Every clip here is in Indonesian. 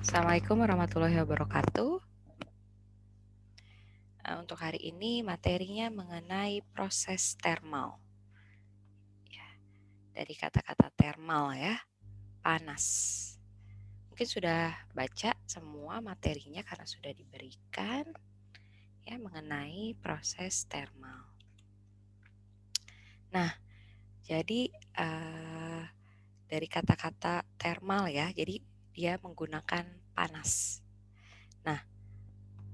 Assalamualaikum warahmatullahi wabarakatuh. Untuk hari ini materinya mengenai proses termal. Ya, dari kata-kata termal ya, panas. Mungkin sudah baca semua materinya karena sudah diberikan ya mengenai proses termal. Nah, jadi dari kata-kata termal ya, jadi dia menggunakan panas. Nah,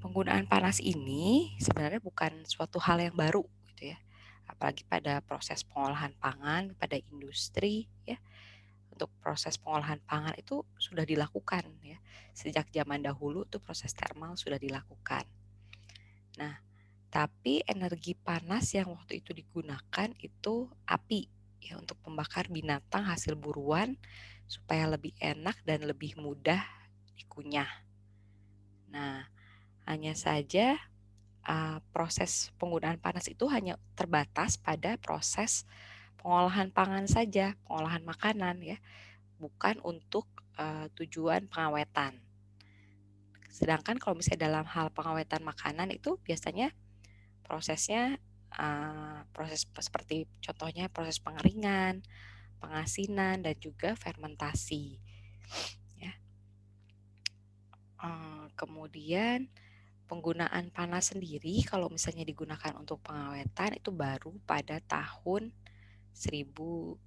penggunaan panas ini sebenarnya bukan suatu hal yang baru gitu ya. Apalagi pada proses pengolahan pangan, pada industri ya. Untuk proses pengolahan pangan itu sudah dilakukan ya. Sejak zaman dahulu tuh proses termal sudah dilakukan. Nah, tapi energi panas yang waktu itu digunakan itu api ya untuk membakar binatang hasil buruan supaya lebih enak dan lebih mudah dikunyah. Nah, hanya saja proses penggunaan panas itu hanya terbatas pada proses pengolahan pangan saja, pengolahan makanan ya, bukan untuk tujuan pengawetan. Sedangkan kalau misalnya dalam hal pengawetan makanan itu biasanya prosesnya proses seperti contohnya proses pengeringan, pengasinan dan juga fermentasi. Ya. Kemudian penggunaan panas sendiri kalau misalnya digunakan untuk pengawetan itu baru pada tahun 1800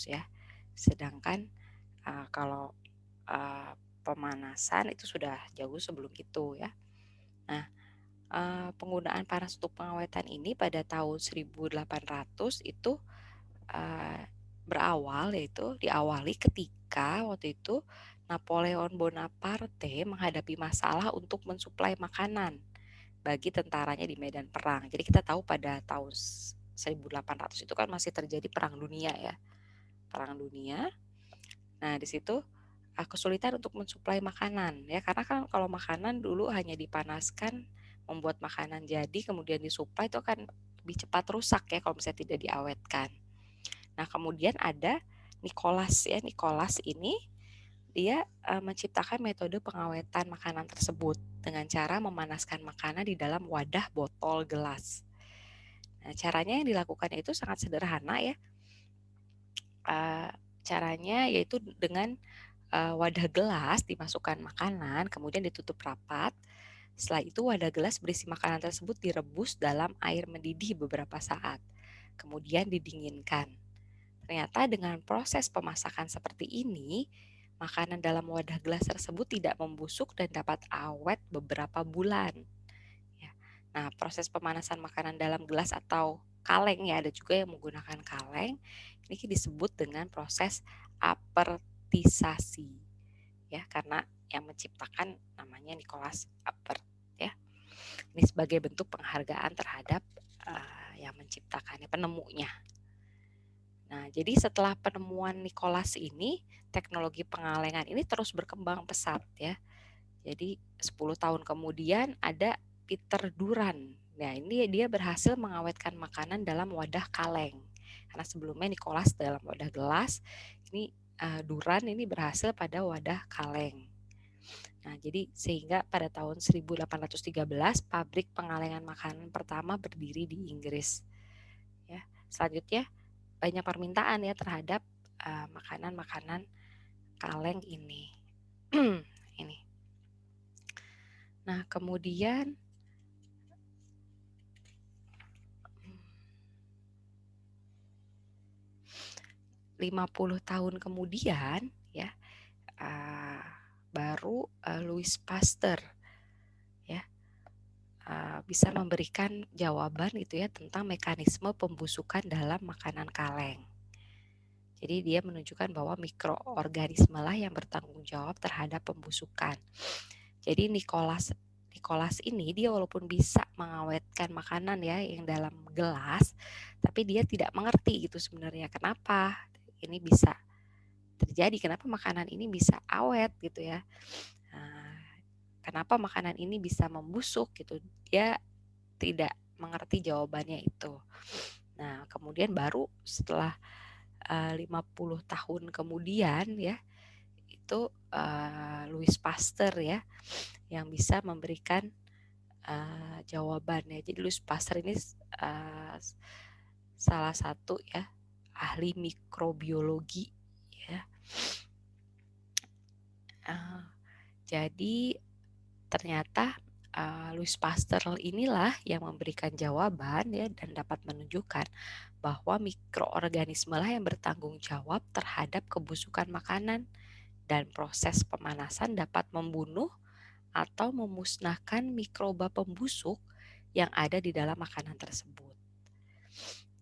ya. Sedangkan kalau pemanasan itu sudah jauh sebelum itu ya. Nah, penggunaan panas untuk pengawetan ini pada tahun 1800 itu berawal yaitu diawali ketika waktu itu Napoleon Bonaparte menghadapi masalah untuk mensuplai makanan bagi tentaranya di medan perang. Jadi kita tahu pada tahun 1800 itu kan masih terjadi perang dunia ya. Perang dunia. Nah, di situ kesulitan untuk mensuplai makanan ya karena kan kalau makanan dulu hanya dipanaskan membuat makanan jadi kemudian disuplai itu kan lebih cepat rusak ya kalau misalnya tidak diawetkan. Nah, kemudian ada Nicholas ya. Nicholas ini dia menciptakan metode pengawetan makanan tersebut dengan cara memanaskan makanan di dalam wadah botol gelas. Nah, caranya yang dilakukannya itu sangat sederhana ya. Caranya yaitu dengan wadah gelas dimasukkan makanan, kemudian ditutup rapat. Setelah itu wadah gelas berisi makanan tersebut direbus dalam air mendidih beberapa saat. Kemudian didinginkan. Ternyata dengan proses pemasakan seperti ini, makanan dalam wadah gelas tersebut tidak membusuk dan dapat awet beberapa bulan. Ya. Nah, proses pemanasan makanan dalam gelas atau kaleng ya, ada juga yang menggunakan kaleng. Ini disebut dengan proses apertisasi. Ya, karena yang menciptakan namanya Nicholas Appert ya. Ini sebagai bentuk penghargaan terhadap yang menciptakannya, penemunya. Nah, jadi setelah penemuan Nicholas ini, teknologi pengalengan ini terus berkembang pesat ya. Jadi 10 tahun kemudian ada Peter Duran. Nah, ini dia berhasil mengawetkan makanan dalam wadah kaleng. Karena sebelumnya Nicholas dalam wadah gelas, ini Duran ini berhasil pada wadah kaleng. Nah, jadi sehingga pada tahun 1813 pabrik pengalengan makanan pertama berdiri di Inggris. Ya, selanjutnya banyak permintaan ya terhadap makanan-makanan kaleng ini. Ini. Nah, kemudian 50 tahun kemudian ya baru Louis Pasteur ya bisa memberikan jawaban gitu ya tentang mekanisme pembusukan dalam makanan kaleng. Jadi dia menunjukkan bahwa mikroorganisme lah yang bertanggung jawab terhadap pembusukan. Jadi Nicholas ini dia walaupun bisa mengawetkan makanan ya yang dalam gelas, tapi dia tidak mengerti gitu sebenarnya kenapa ini bisa terjadi, kenapa makanan ini bisa awet gitu ya. Kenapa makanan ini bisa membusuk gitu. Dia tidak mengerti jawabannya itu. Nah, kemudian baru setelah 50 tahun kemudian ya itu Louis Pasteur ya, yang bisa memberikan jawabannya. Jadi Louis Pasteur ini salah satu ya ahli mikrobiologi ya. Jadi ternyata Louis Pasteur inilah yang memberikan jawaban ya dan dapat menunjukkan bahwa mikroorganisme lah yang bertanggung jawab terhadap kebusukan makanan, dan proses pemanasan dapat membunuh atau memusnahkan mikroba pembusuk yang ada di dalam makanan tersebut.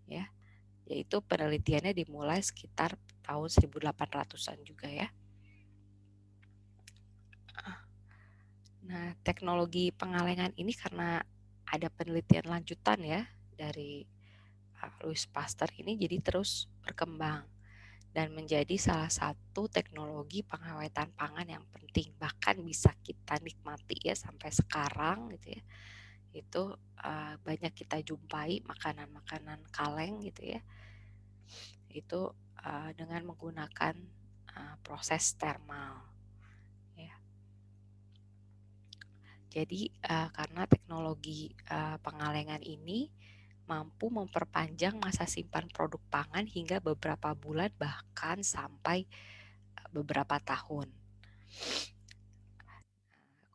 Ya, yaitu penelitiannya dimulai sekitar tahun 1800-an juga ya. Nah, teknologi pengalengan ini karena ada penelitian lanjutan ya dari Louis Pasteur ini, jadi terus berkembang dan menjadi salah satu teknologi pengawetan pangan yang penting, bahkan bisa kita nikmati ya sampai sekarang gitu ya. Itu banyak kita jumpai makanan-makanan kaleng gitu ya, itu dengan menggunakan proses termal ya. Jadi karena teknologi pengalengan ini mampu memperpanjang masa simpan produk pangan hingga beberapa bulan bahkan sampai beberapa tahun.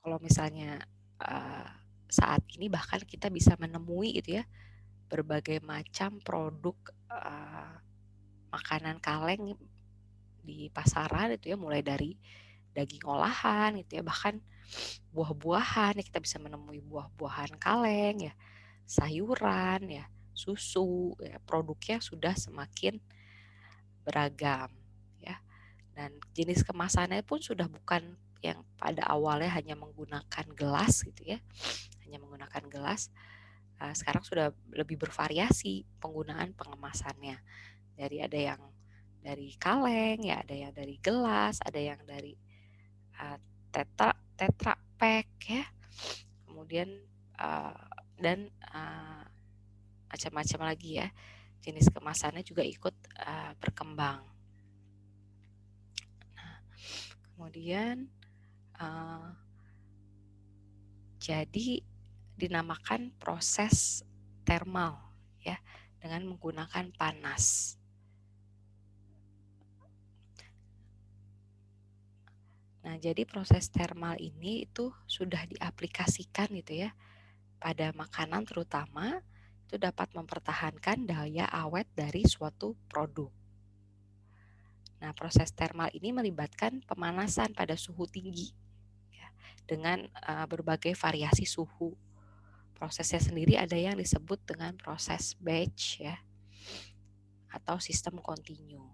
Kalau misalnya saat ini bahkan kita bisa menemui gitu ya berbagai macam produk makanan kaleng di pasaran itu ya, mulai dari daging olahan gitu ya, bahkan buah-buahan ya, kita bisa menemui buah-buahan kaleng ya, sayuran ya, susu ya, produknya sudah semakin beragam ya, dan jenis kemasannya pun sudah bukan yang pada awalnya hanya menggunakan gelas gitu ya, hanya menggunakan gelas. Sekarang sudah lebih bervariasi penggunaan pengemasannya, dari ada yang dari kaleng ya, ada yang dari gelas, ada yang dari tetra pack ya, kemudian dan macam-macam lagi ya, jenis kemasannya juga ikut berkembang. Nah, kemudian jadi dinamakan proses termal ya, dengan menggunakan panas. Nah, jadi proses termal ini itu sudah diaplikasikan gitu ya pada makanan, terutama itu dapat mempertahankan daya awet dari suatu produk. Nah, proses termal ini melibatkan pemanasan pada suhu tinggi ya, dengan berbagai variasi suhu. Prosesnya sendiri ada yang disebut dengan proses batch ya, atau sistem kontinu.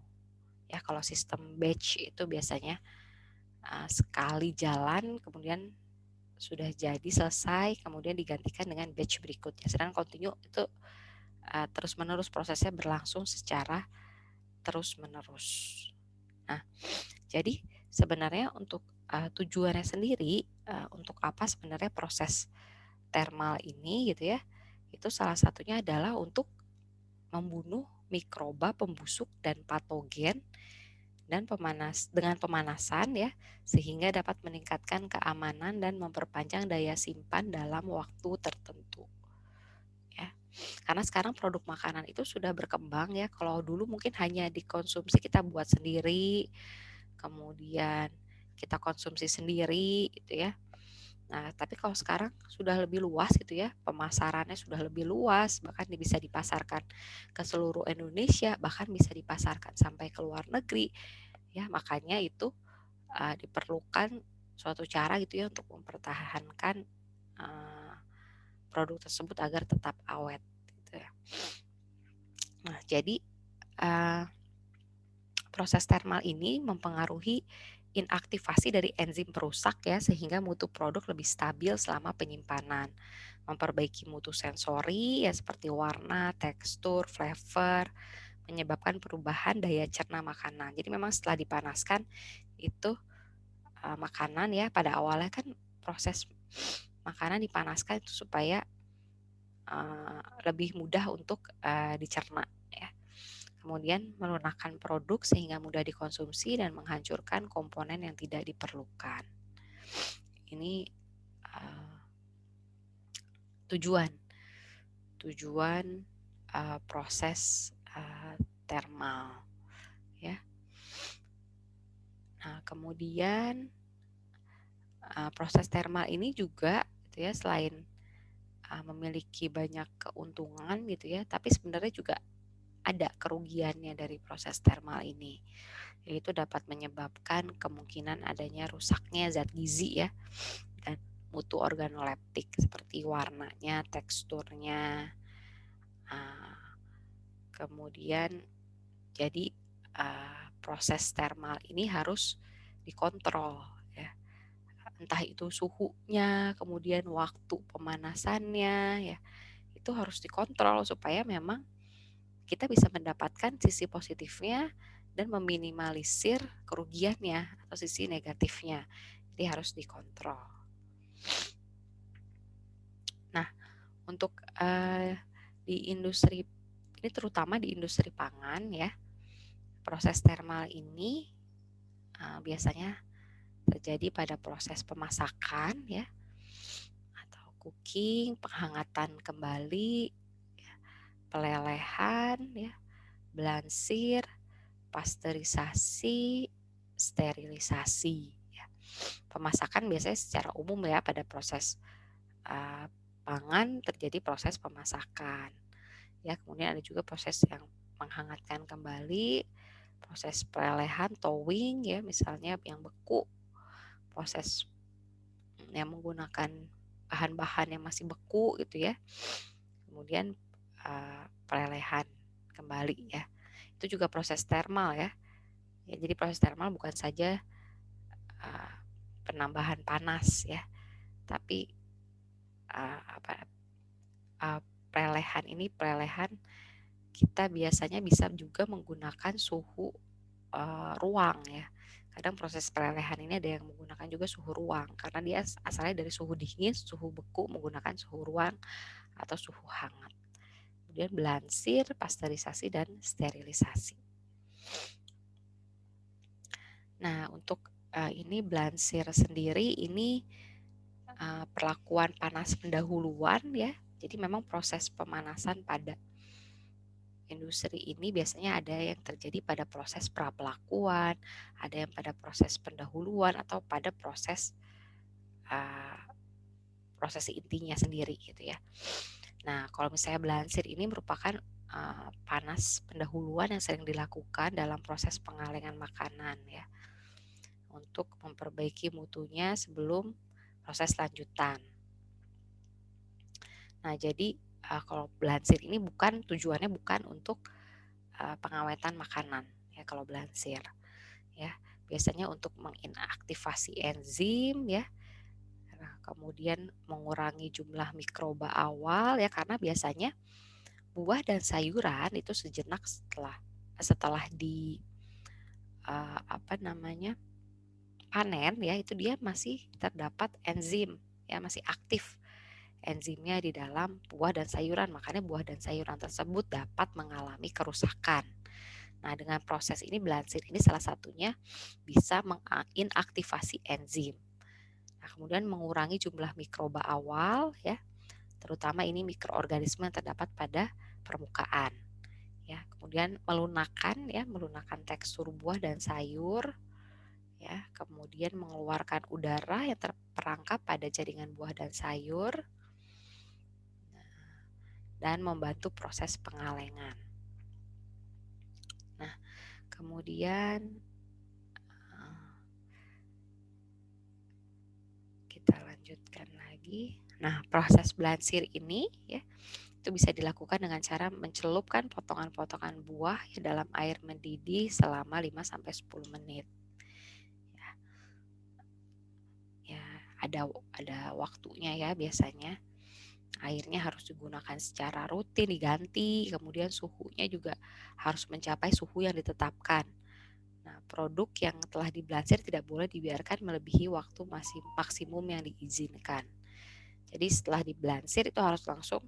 Ya, kalau sistem batch itu biasanya sekali jalan kemudian sudah jadi selesai, kemudian digantikan dengan batch berikutnya. Sedangkan kontinu itu terus-menerus, prosesnya berlangsung secara terus-menerus. Nah, jadi sebenarnya untuk tujuannya sendiri, untuk apa sebenarnya proses termal ini gitu ya, itu salah satunya adalah untuk membunuh mikroba pembusuk dan patogen dan dengan pemanasan ya, sehingga dapat meningkatkan keamanan dan memperpanjang daya simpan dalam waktu tertentu ya. Karena sekarang produk makanan itu sudah berkembang ya. Kalau dulu mungkin hanya dikonsumsi, kita buat sendiri, kemudian kita konsumsi sendiri gitu ya. Nah, tapi kalau sekarang sudah lebih luas gitu ya, pemasarannya sudah lebih luas, bahkan bisa dipasarkan ke seluruh Indonesia, bahkan bisa dipasarkan sampai ke luar negeri. Ya, makanya itu diperlukan suatu cara gitu ya untuk mempertahankan produk tersebut agar tetap awet gitu ya. Nah, jadi proses termal ini mempengaruhi inaktivasi dari enzim perusak ya, sehingga mutu produk lebih stabil selama penyimpanan, memperbaiki mutu sensori ya seperti warna, tekstur, flavor, menyebabkan perubahan daya cerna makanan. Jadi memang setelah dipanaskan itu makanan ya, pada awalnya kan proses makanan dipanaskan itu supaya lebih mudah untuk dicerna ya. Kemudian melunakkan produk sehingga mudah dikonsumsi dan menghancurkan komponen yang tidak diperlukan. Ini tujuan proses thermal, ya. Nah, kemudian proses thermal ini juga gitu ya, selain memiliki banyak keuntungan gitu ya, tapi sebenarnya juga ada kerugiannya dari proses thermal ini, yaitu dapat menyebabkan kemungkinan adanya rusaknya zat gizi ya, dan mutu organoleptik seperti warnanya, teksturnya. Kemudian jadi proses thermal ini harus dikontrol ya, entah itu suhunya, kemudian waktu pemanasannya ya, itu harus dikontrol supaya memang kita bisa mendapatkan sisi positifnya dan meminimalisir kerugiannya atau sisi negatifnya. Jadi harus dikontrol. Nah, untuk di industri ini, terutama di industri pangan ya, proses thermal ini biasanya terjadi pada proses pemasakan ya, atau cooking, penghangatan kembali, ya, pelelehan ya, blansir, pasteurisasi, sterilisasi ya. Pemasakan biasanya secara umum ya, pada proses pangan terjadi proses pemasakan ya. Kemudian ada juga proses yang menghangatkan kembali, proses pelelehan, thawing ya, misalnya yang beku, proses yang menggunakan bahan-bahan yang masih beku gitu ya. Kemudian pelelehan kembali ya. Itu juga proses thermal ya. Jadi proses thermal bukan saja penambahan panas ya, tapi pelelehan kita biasanya bisa juga menggunakan suhu ruang ya. Kadang proses pelelehan ini ada yang menggunakan juga suhu ruang karena dia asalnya dari suhu dingin, suhu beku, menggunakan suhu ruang atau suhu hangat. Kemudian blansir, pasteurisasi, dan sterilisasi. Nah, untuk ini blansir sendiri ini perlakuan panas pendahuluan ya. Jadi memang proses pemanasan pada industri ini biasanya ada yang terjadi pada proses prapelakuan, ada yang pada proses pendahuluan, atau pada proses intinya sendiri gitu ya. Nah, kalau misalnya blansir ini merupakan panas pendahuluan yang sering dilakukan dalam proses pengalengan makanan ya, untuk memperbaiki mutunya sebelum proses lanjutan. Nah, jadi kalau blansir ini tujuannya bukan untuk pengawetan makanan ya. Kalau blansir ya biasanya untuk menginaktivasi enzim ya, nah, kemudian mengurangi jumlah mikroba awal ya, karena biasanya buah dan sayuran itu sejenak setelah di panen ya, itu dia masih terdapat enzim ya, masih aktif enzimnya di dalam buah dan sayuran, makanya buah dan sayuran tersebut dapat mengalami kerusakan. Nah, dengan proses ini blansir ini salah satunya bisa menginaktivasi enzim. Nah, kemudian mengurangi jumlah mikroba awal ya, terutama ini mikroorganisme yang terdapat pada permukaan. Ya, kemudian melunakkan tekstur buah dan sayur ya, kemudian mengeluarkan udara yang terperangkap pada jaringan buah dan sayur, dan membantu proses pengalengan. Nah, kemudian kita lanjutkan lagi. Nah, proses blansir ini ya, itu bisa dilakukan dengan cara mencelupkan potongan-potongan buah ya dalam air mendidih selama 5-10 menit. Ya, ada waktunya ya biasanya. Airnya harus digunakan secara rutin, diganti, kemudian suhunya juga harus mencapai suhu yang ditetapkan. Nah, produk yang telah diblansir tidak boleh dibiarkan melebihi waktu maksimum yang diizinkan. Jadi setelah diblansir itu harus langsung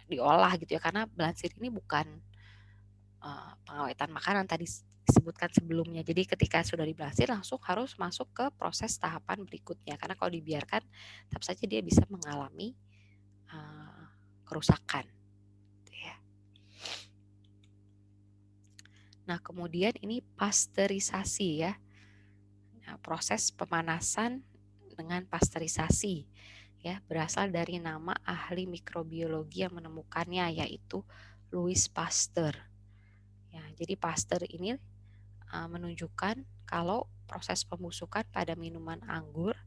diolah gitu ya, karena blansir ini bukan pengawetan makanan tadi disebutkan sebelumnya. Jadi ketika sudah diblasir langsung harus masuk ke proses tahapan berikutnya, karena kalau dibiarkan tetap saja dia bisa mengalami kerusakan. Ya. Nah, kemudian ini pasteurisasi ya. Nah, proses pemanasan dengan pasteurisasi ya berasal dari nama ahli mikrobiologi yang menemukannya, yaitu Louis Pasteur. Ya, jadi Pasteur ini menunjukkan kalau proses pembusukan pada minuman anggur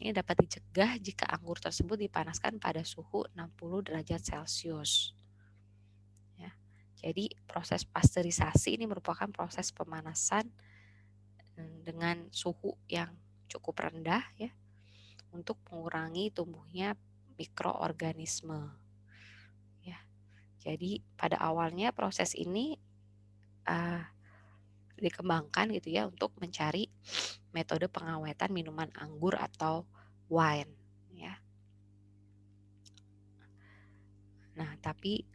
ini dapat dicegah jika anggur tersebut dipanaskan pada suhu 60 derajat Celcius. Ya, jadi proses pasteurisasi ini merupakan proses pemanasan dengan suhu yang cukup rendah ya untuk mengurangi tumbuhnya mikroorganisme. Ya, jadi pada awalnya proses ini dikembangkan gitu ya untuk mencari metode pengawetan minuman anggur atau wine ya. Nah, tapi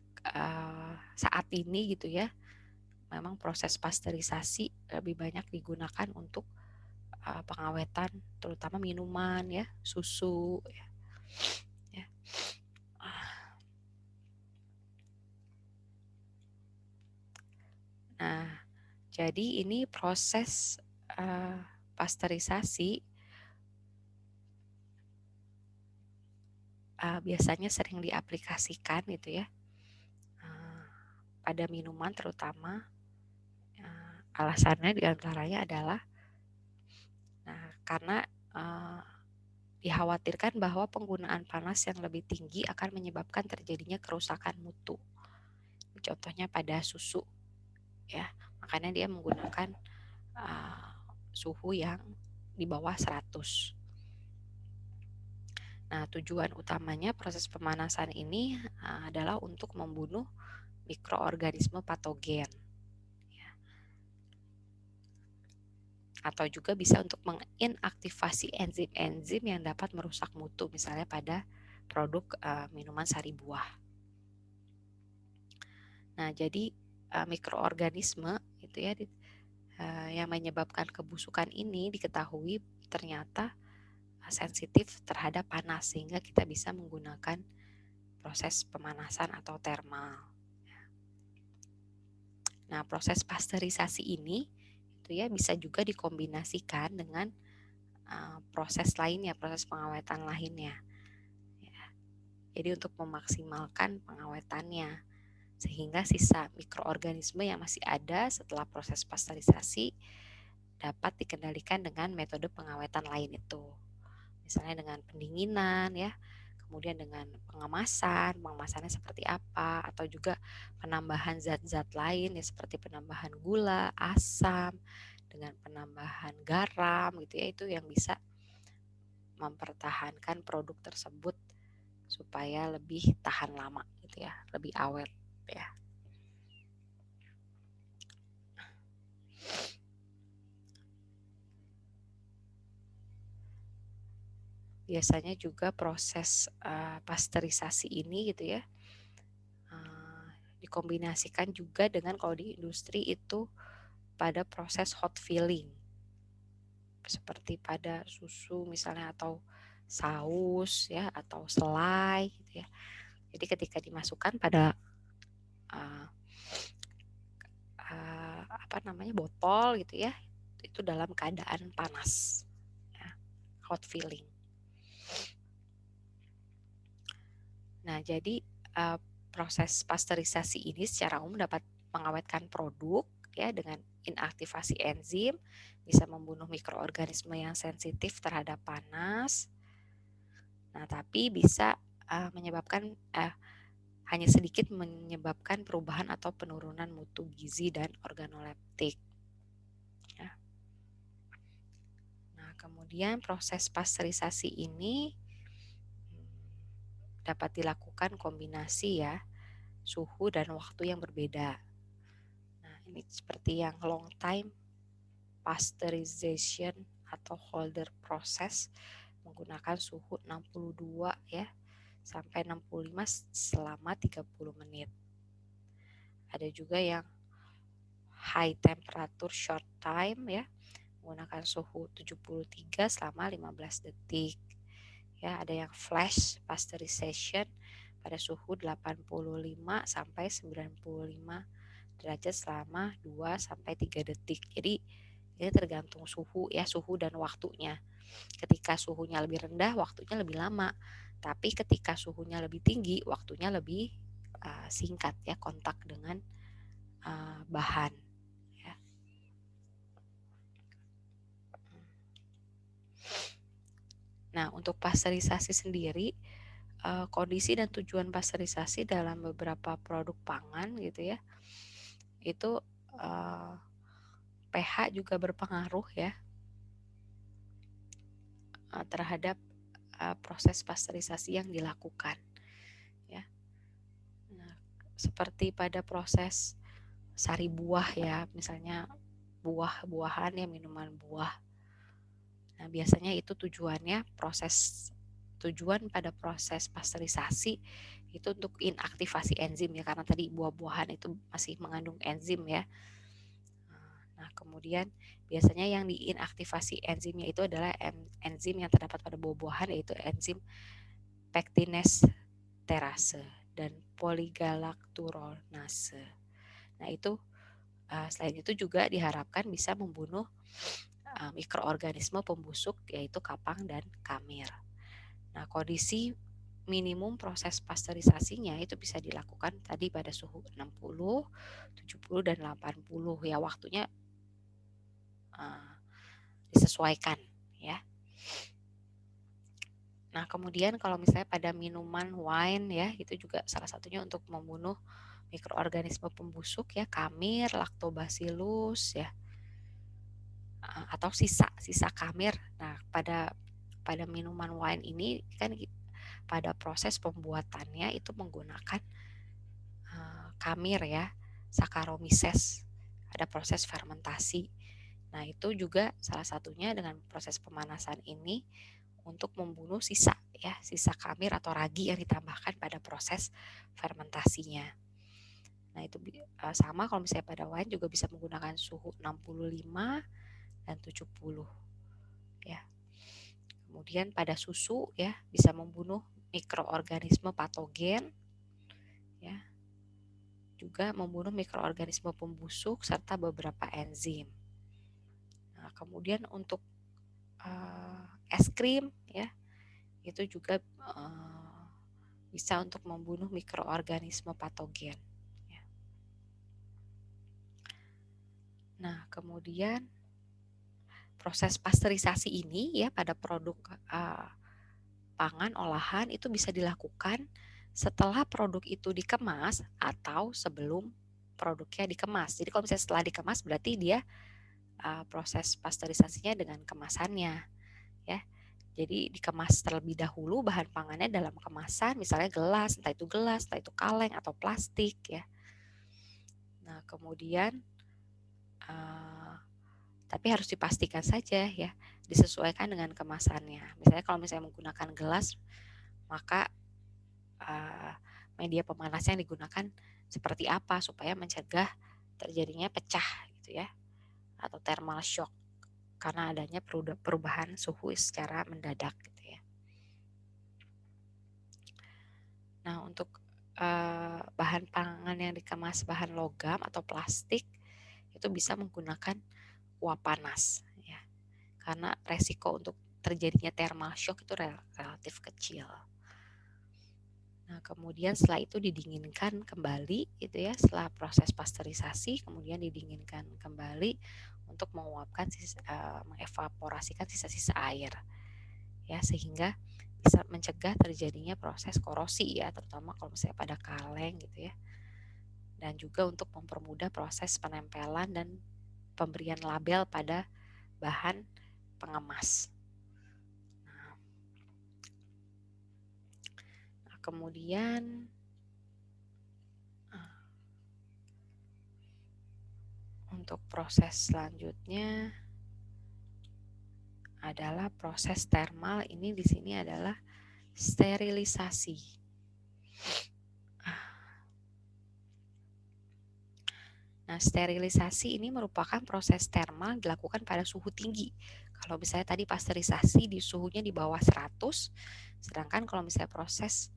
saat ini gitu ya memang proses pasteurisasi lebih banyak digunakan untuk pengawetan terutama minuman ya, susu ya. Ya. Nah, jadi ini proses pasteurisasi biasanya sering diaplikasikan gitu ya pada minuman terutama. Alasannya diantaranya adalah karena dikhawatirkan bahwa penggunaan panas yang lebih tinggi akan menyebabkan terjadinya kerusakan mutu. Contohnya pada susu ya, makanya dia menggunakan suhu yang di bawah 100. Nah, tujuan utamanya proses pemanasan ini adalah untuk membunuh mikroorganisme patogen. Ya. Atau juga bisa untuk menginaktivasi enzim-enzim yang dapat merusak mutu, misalnya pada produk minuman sari buah. Nah, jadi mikroorganisme itu ya yang menyebabkan kebusukan ini diketahui ternyata sensitif terhadap panas, sehingga kita bisa menggunakan proses pemanasan atau termal. Nah, proses pasteurisasi ini itu ya bisa juga dikombinasikan dengan proses lainnya, proses pengawetan lainnya. Ya. Jadi untuk memaksimalkan pengawetannya, sehingga sisa mikroorganisme yang masih ada setelah proses pasteurisasi dapat dikendalikan dengan metode pengawetan lain itu. Misalnya dengan pendinginan ya, kemudian dengan pengemasannya seperti apa, atau juga penambahan zat-zat lain ya seperti penambahan gula, asam, dengan penambahan garam gitu ya, itu yang bisa mempertahankan produk tersebut supaya lebih tahan lama gitu ya, lebih awet ya. Biasanya juga proses pasteurisasi ini gitu ya dikombinasikan juga dengan kalau di industri itu pada proses hot filling seperti pada susu misalnya atau saus ya atau selai gitu ya. Jadi ketika dimasukkan pada botol gitu ya, itu dalam keadaan panas ya, hot filling. Nah, jadi proses pasteurisasi ini secara umum dapat mengawetkan produk ya dengan inaktivasi enzim, bisa membunuh mikroorganisme yang sensitif terhadap panas. Nah, tapi bisa menyebabkan hanya sedikit menyebabkan perubahan atau penurunan mutu gizi dan organoleptik. Ya. Nah, kemudian proses pasteurisasi ini dapat dilakukan kombinasi ya suhu dan waktu yang berbeda. Nah, ini seperti yang long time pasteurization atau holder process menggunakan suhu 62 ya sampai 65 selama 30 menit. Ada juga yang high temperature short time ya, menggunakan suhu 73 selama 15 detik. Ya, ada yang flash pasteurization pada suhu 85 sampai 95 derajat selama 2 sampai 3 detik. Jadi ini tergantung suhu ya, suhu dan waktunya. Ketika suhunya lebih rendah, waktunya lebih lama. Tapi ketika suhunya lebih tinggi, waktunya lebih singkat ya, kontak dengan bahan. Ya. Nah, untuk pasteurisasi sendiri, kondisi dan tujuan pasteurisasi dalam beberapa produk pangan gitu ya, itu pH juga berpengaruh ya terhadap proses pasteurisasi yang dilakukan. Ya. Nah, seperti pada proses sari buah ya, misalnya buah-buahan ya, minuman buah. Nah, biasanya itu tujuan pada proses pasteurisasi itu untuk inaktivasi enzim ya, karena tadi buah-buahan itu masih mengandung enzim ya. Nah, kemudian biasanya yang diinaktivasi enzimnya itu adalah enzim yang terdapat pada buah-buahan, yaitu enzim pektinesterase dan poligalakturonase. Nah, itu selain itu juga diharapkan bisa membunuh mikroorganisme pembusuk yaitu kapang dan kamir. Nah, kondisi minimum proses pasteurisasinya itu bisa dilakukan tadi pada suhu 60, 70 dan 80 ya, waktunya disesuaikan ya. Nah, kemudian kalau misalnya pada minuman wine ya, itu juga salah satunya untuk membunuh mikroorganisme pembusuk ya, kamir, lactobacillus ya, atau sisa kamir. Nah, pada minuman wine ini kan pada proses pembuatannya itu menggunakan kamir ya, Saccharomyces. Ada proses fermentasi. Nah, itu juga salah satunya dengan proses pemanasan ini untuk membunuh sisa kamir atau ragi yang ditambahkan pada proses fermentasinya. Nah, itu sama kalau misalnya pada wine juga bisa menggunakan suhu 65 dan 70 ya. Kemudian pada susu ya bisa membunuh mikroorganisme patogen ya. Juga membunuh mikroorganisme pembusuk serta beberapa enzim. Nah, kemudian untuk es krim ya, itu juga bisa untuk membunuh mikroorganisme patogen. Ya. Nah, kemudian proses pasteurisasi ini ya pada produk pangan olahan itu bisa dilakukan setelah produk itu dikemas atau sebelum produknya dikemas. Jadi kalau misalnya setelah dikemas berarti dia proses pasteurisasinya dengan kemasannya ya. Jadi dikemas terlebih dahulu bahan pangannya dalam kemasan, misalnya gelas, entah itu kaleng atau plastik ya. Nah, kemudian tapi harus dipastikan saja ya, disesuaikan dengan kemasannya. Misalnya kalau misalnya menggunakan gelas, maka media pemanas yang digunakan seperti apa supaya mencegah terjadinya pecah gitu ya, atau thermal shock karena adanya perubahan suhu secara mendadak gitu ya. Nah, untuk bahan pangan yang dikemas bahan logam atau plastik itu bisa menggunakan uap panas ya, karena resiko untuk terjadinya thermal shock itu relatif kecil. Nah, kemudian setelah itu didinginkan kembali gitu ya, setelah proses pasteurisasi kemudian didinginkan kembali untuk mengevaporasikan sisa-sisa air ya, sehingga bisa mencegah terjadinya proses korosi ya, terutama kalau misalnya pada kaleng gitu ya, dan juga untuk mempermudah proses penempelan dan pemberian label pada bahan pengemas. Nah, kemudian untuk proses selanjutnya adalah proses thermal. Ini di sini adalah sterilisasi. Nah, sterilisasi ini merupakan proses termal dilakukan pada suhu tinggi. Kalau misalnya tadi pasteurisasi di suhunya di bawah 100, sedangkan kalau misalnya proses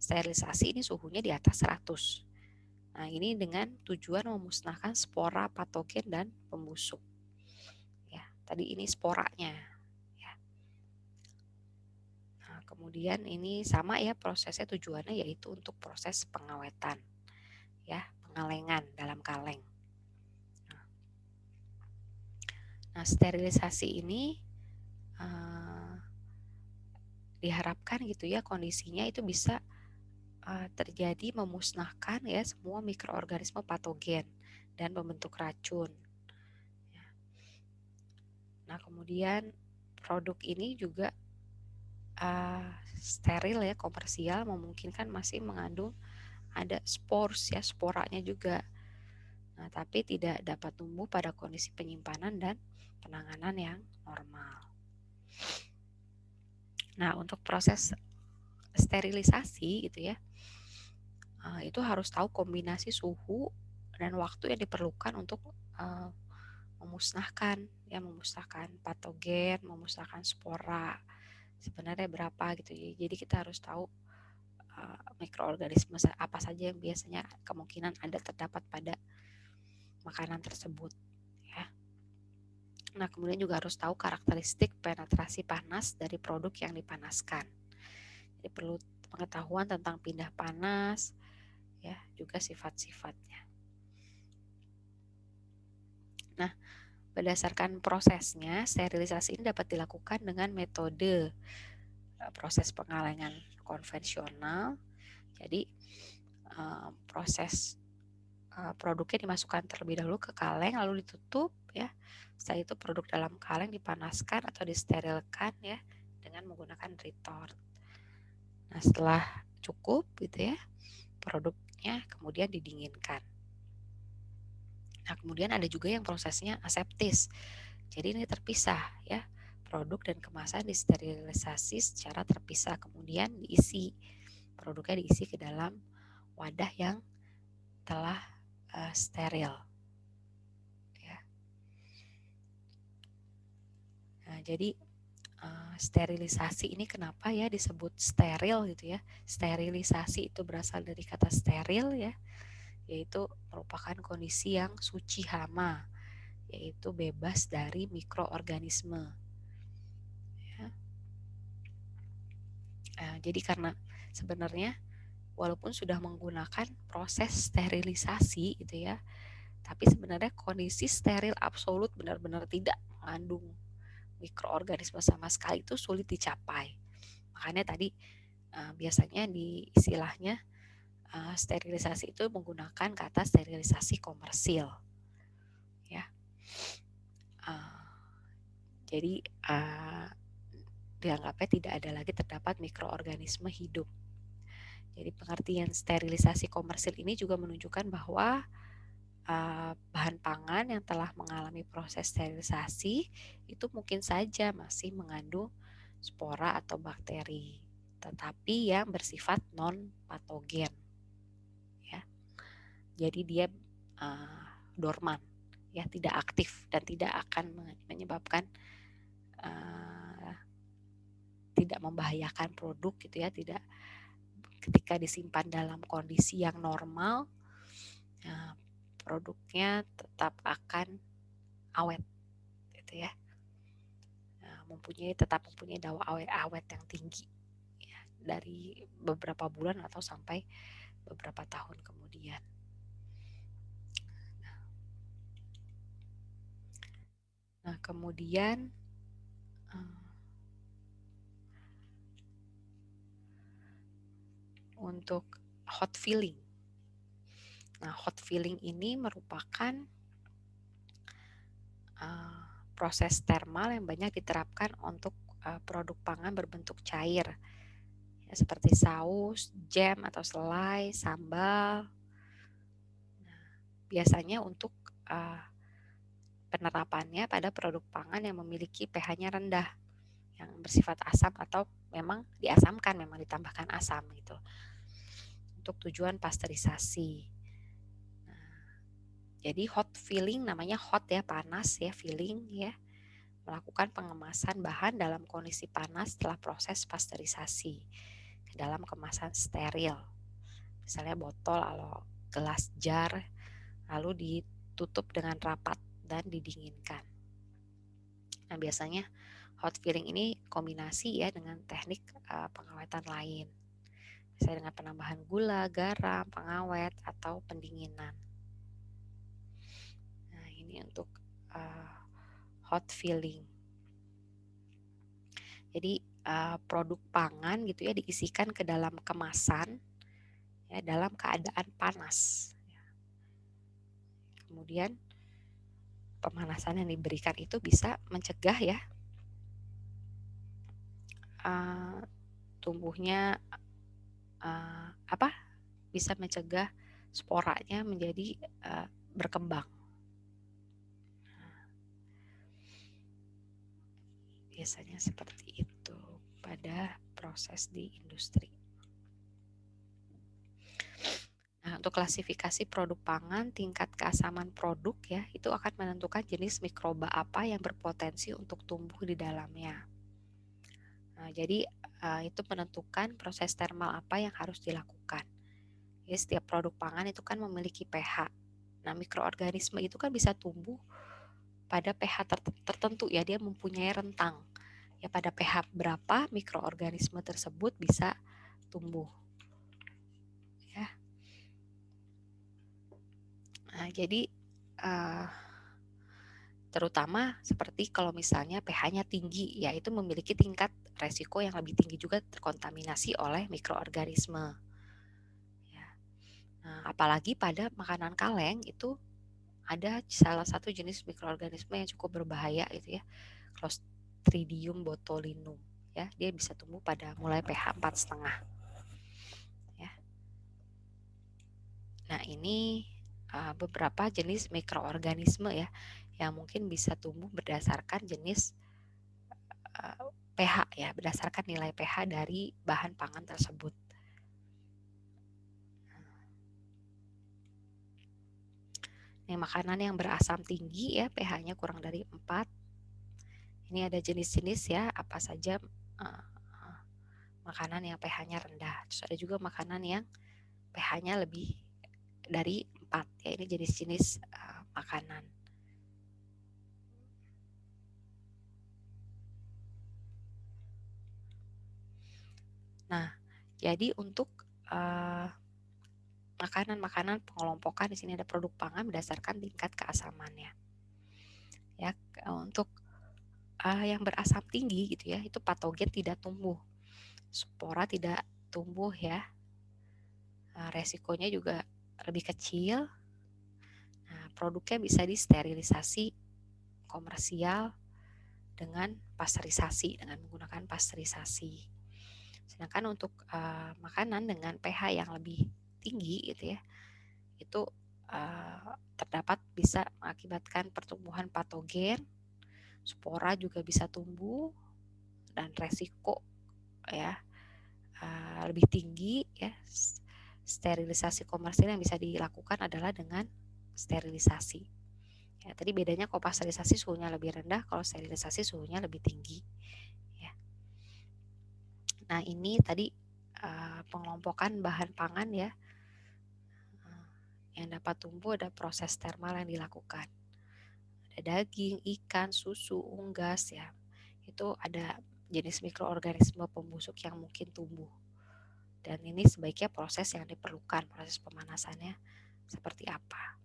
sterilisasi ini suhunya di atas 100. Nah, ini dengan tujuan memusnahkan spora, patogen, dan pembusuk. Ya, tadi ini sporanya. Ya. Nah, kemudian ini sama ya prosesnya, tujuannya yaitu untuk proses pengawetan, ya, pengalengan dalam kaleng. Nah, sterilisasi ini diharapkan gitu ya kondisinya itu bisa terjadi memusnahkan ya semua mikroorganisme patogen dan membentuk racun. Ya. Nah, kemudian produk ini juga steril ya, komersial, memungkinkan masih mengandung ada spores ya, sporanya juga. Nah, tapi tidak dapat tumbuh pada kondisi penyimpanan dan penanganan yang normal. Nah, untuk proses sterilisasi gitu ya, itu harus tahu kombinasi suhu dan waktu yang diperlukan untuk memusnahkan patogen, memusnahkan spora. Sebenarnya berapa gitu ya. Jadi kita harus tahu mikroorganisme apa saja yang biasanya kemungkinan ada terdapat pada makanan tersebut ya. Nah, kemudian juga harus tahu karakteristik penetrasi panas dari produk yang dipanaskan. Jadi perlu pengetahuan tentang pindah panas ya, juga sifat-sifatnya. Nah, berdasarkan prosesnya, sterilisasi ini dapat dilakukan dengan metode proses pengalengan konvensional. Jadi proses produknya dimasukkan terlebih dahulu ke kaleng lalu ditutup ya. Setelah itu produk dalam kaleng dipanaskan atau disterilkan ya dengan menggunakan retort. Nah, setelah cukup gitu ya, produknya kemudian didinginkan. Nah, kemudian ada juga yang prosesnya aseptis. Jadi ini terpisah ya. Produk dan kemasan disterilisasi secara terpisah, kemudian produknya diisi ke dalam wadah yang telah steril. Ya. Nah, jadi sterilisasi ini kenapa ya disebut steril gitu ya? Sterilisasi itu berasal dari kata steril ya, yaitu merupakan kondisi yang suci hama, yaitu bebas dari mikroorganisme. Ya. Jadi karena sebenarnya walaupun sudah menggunakan proses sterilisasi gitu ya, tapi sebenarnya kondisi steril absolut benar-benar tidak mengandung mikroorganisme sama sekali itu sulit dicapai. Makanya tadi biasanya di istilahnya sterilisasi itu menggunakan kata sterilisasi komersil. Ya. Jadi dianggapnya tidak ada lagi terdapat mikroorganisme hidup. Jadi pengertian sterilisasi komersil ini juga menunjukkan bahwa bahan pangan yang telah mengalami proses sterilisasi itu mungkin saja masih mengandung spora atau bakteri, tetapi yang bersifat non-patogen. Ya. Jadi dia dorman, ya, tidak aktif dan tidak akan menyebabkan tidak membahayakan produk gitu ya, tidak ketika disimpan dalam kondisi yang normal produknya tetap akan awet gitu ya, tetap mempunyai daya awet yang tinggi ya, dari beberapa bulan atau sampai beberapa tahun kemudian. Nah, kemudian untuk hot filling. Nah, hot filling ini merupakan proses termal yang banyak diterapkan untuk produk pangan berbentuk cair, ya, seperti saus, jam atau selai, sambal. Nah, biasanya untuk penerapannya pada produk pangan yang memiliki pH-nya rendah, yang bersifat asam atau memang diasamkan, memang ditambahkan asam gitu, untuk tujuan pasteurisasi. Jadi hot filling, namanya hot ya, panas ya, filling ya, melakukan pengemasan bahan dalam kondisi panas setelah proses pasteurisasi ke dalam kemasan steril, misalnya botol atau gelas jar, lalu ditutup dengan rapat dan didinginkan. Nah, biasanya hot filling ini kombinasi ya dengan teknik pengawetan lain, misalnya dengan penambahan gula, garam, pengawet, atau pendinginan. Nah, ini untuk hot filling. Jadi produk pangan gitu ya diisikan ke dalam kemasan ya dalam keadaan panas. Kemudian pemanasan yang diberikan itu bisa mencegah ya tumbuhnya bisa mencegah sporanya menjadi berkembang. Biasanya seperti itu pada proses di industri. Nah, untuk klasifikasi produk pangan, tingkat keasaman produk ya, itu akan menentukan jenis mikroba apa yang berpotensi untuk tumbuh di dalamnya. Nah, jadi itu menentukan proses termal apa yang harus dilakukan. Jadi setiap produk pangan itu kan memiliki pH. Nah, mikroorganisme itu kan bisa tumbuh pada pH tertentu ya, dia mempunyai rentang. Ya, pada pH berapa mikroorganisme tersebut bisa tumbuh. Ya. Nah, jadi terutama seperti kalau misalnya pH-nya tinggi, yaitu memiliki tingkat resiko yang lebih tinggi juga terkontaminasi oleh mikroorganisme. Ya. Nah, apalagi pada makanan kaleng itu ada salah satu jenis mikroorganisme yang cukup berbahaya gitu ya, Clostridium botulinum. Ya, dia bisa tumbuh pada mulai pH 4,5. Ya. Nah, ini beberapa jenis mikroorganisme ya yang mungkin bisa tumbuh berdasarkan jenis pH ya, berdasarkan nilai pH dari bahan pangan tersebut. Ini makanan yang berasam tinggi ya, pH-nya kurang dari 4. Ini ada jenis-jenis ya, apa saja makanan yang pH-nya rendah. Terus ada juga makanan yang pH-nya lebih dari 4 ya, ini jenis-jenis makanan. Nah, jadi untuk makanan-makanan pengelompokan di sini ada produk pangan berdasarkan tingkat keasamannya. Ya, untuk yang berasam tinggi gitu ya, itu patogen tidak tumbuh, spora tidak tumbuh ya, resikonya juga lebih kecil. Nah, produknya bisa disterilisasi komersial dengan pasteurisasi, dengan menggunakan pasteurisasi. Sedangkan untuk makanan dengan pH yang lebih tinggi gitu ya, itu terdapat bisa mengakibatkan pertumbuhan patogen, spora juga bisa tumbuh, dan resiko ya lebih tinggi ya. Sterilisasi komersil yang bisa dilakukan adalah dengan sterilisasi. Ya, tadi bedanya kalau pasteurisasi suhunya lebih rendah, kalau sterilisasi suhunya lebih tinggi. Ya. Nah, ini tadi pengelompokan bahan pangan ya. Yang dapat tumbuh ada proses termal yang dilakukan. Ada daging, ikan, susu, unggas ya. Itu ada jenis mikroorganisme pembusuk yang mungkin tumbuh. Dan ini sebaiknya proses yang diperlukan, proses pemanasannya seperti apa.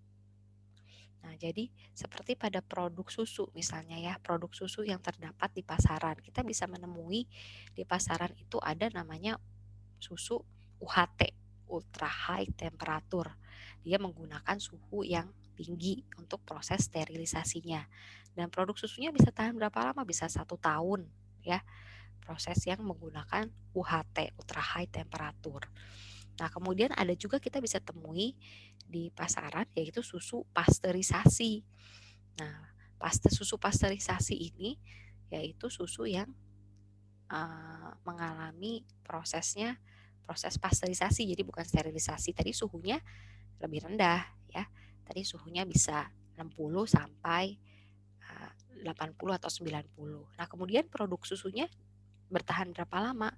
Nah, jadi seperti pada produk susu misalnya ya, produk susu yang terdapat di pasaran. Kita bisa menemui di pasaran itu ada namanya susu UHT, ultra high temperature. Dia menggunakan suhu yang tinggi untuk proses sterilisasinya. Dan produk susunya bisa tahan berapa lama? Bisa 1 tahun ya. Proses yang menggunakan UHT, ultra high temperature. Nah, kemudian ada juga kita bisa temui di pasaran yaitu susu pasteurisasi. Nah, susu pasteurisasi ini yaitu susu yang mengalami proses pasteurisasi, jadi bukan sterilisasi. Tadi suhunya lebih rendah ya, Tadi suhunya bisa 60 sampai 80 atau 90. Nah, kemudian produk susunya bertahan berapa lama?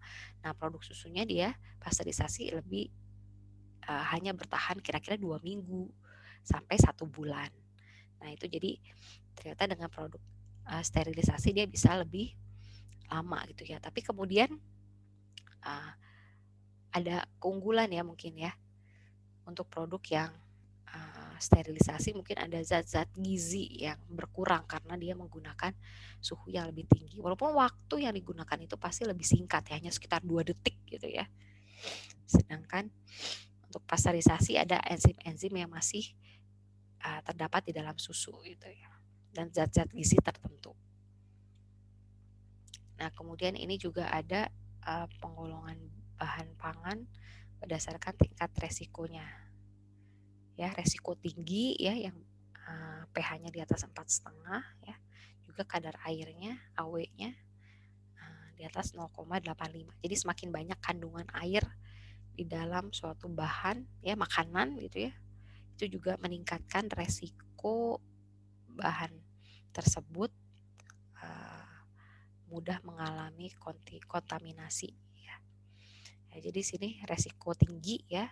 Nah, produk susunya dia pasteurisasi lebih hanya bertahan kira-kira 2 minggu sampai 1 bulan. Nah, itu jadi ternyata dengan produk sterilisasi dia bisa lebih lama gitu ya. Tapi kemudian ada keunggulan ya mungkin ya untuk produk yang sterilisasi, mungkin ada zat-zat gizi yang berkurang karena dia menggunakan suhu yang lebih tinggi. Walaupun waktu yang digunakan itu pasti lebih singkat ya, hanya sekitar 2 detik gitu ya. Sedangkan untuk pasteurisasi ada enzim-enzim yang masih terdapat di dalam susu gitu ya, dan zat-zat gizi tertentu. Nah, kemudian ini juga ada penggolongan bahan pangan berdasarkan tingkat resikonya. Ya, resiko tinggi ya yang pH-nya di atas 4,5 ya. Juga kadar airnya, AW-nya di atas 0,85. Jadi semakin banyak kandungan air di dalam suatu bahan ya, makanan gitu ya, itu juga meningkatkan resiko bahan tersebut mudah mengalami kontaminasi ya. Jadi sini resiko tinggi ya.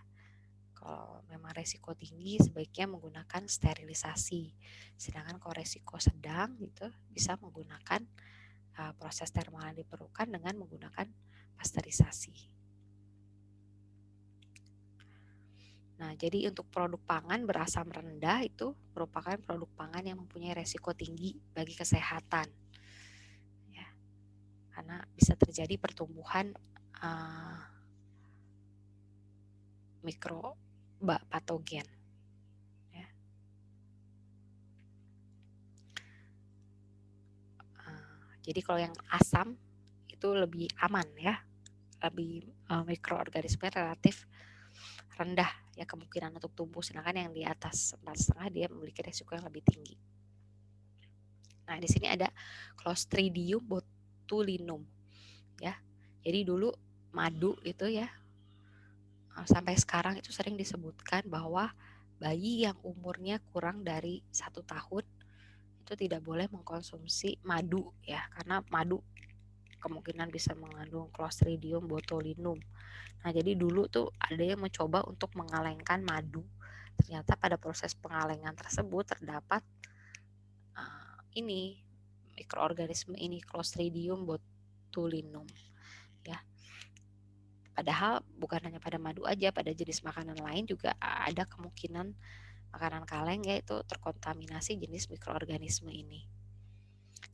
Kalau memang resiko tinggi sebaiknya menggunakan sterilisasi. Sedangkan kalau resiko sedang gitu bisa menggunakan proses termal yang diperlukan dengan menggunakan pasteurisasi. Nah, jadi untuk produk pangan berasam rendah itu merupakan produk pangan yang mempunyai resiko tinggi bagi kesehatan. Ya, karena bisa terjadi pertumbuhan mikropatogen. Ya. Jadi kalau yang asam itu lebih aman ya, lebih mikroorganisme relatif rendah ya kemungkinan untuk tumbuh, sedangkan yang di atas 4,5 dia memiliki risiko yang lebih tinggi. Nah, di sini ada Clostridium botulinum ya. Jadi dulu madu itu ya sampai sekarang itu sering disebutkan bahwa bayi yang umurnya kurang dari 1 tahun itu tidak boleh mengkonsumsi madu ya, karena madu kemungkinan bisa mengandung Clostridium botulinum. Nah, jadi dulu tuh ada yang mencoba untuk mengalengkan madu. Ternyata pada proses pengalengan tersebut terdapat ini mikroorganisme ini Clostridium botulinum ya. Padahal bukan hanya pada madu aja, pada jenis makanan lain juga ada kemungkinan makanan kaleng yaitu terkontaminasi jenis mikroorganisme ini.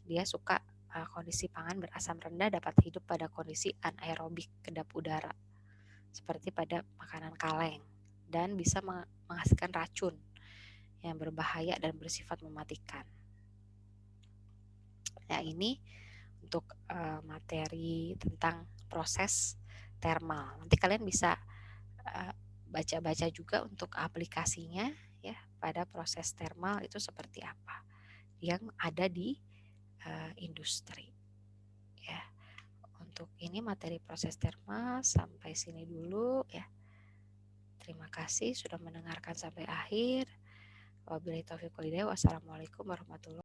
Dia suka kondisi pangan berasam rendah dapat hidup pada kondisi anaerobik kedap udara seperti pada makanan kaleng dan bisa menghasilkan racun yang berbahaya dan bersifat mematikan. Nah, ini untuk materi tentang proses termal. Nanti kalian bisa baca-baca juga untuk aplikasinya ya pada proses termal itu seperti apa yang ada di industri ya. Untuk ini materi proses termal sampai sini dulu ya. Terima kasih sudah mendengarkan sampai akhir. Wabillahi taufiq wal hidayah. Wassalamualaikum warahmatullahi wabarakatuh.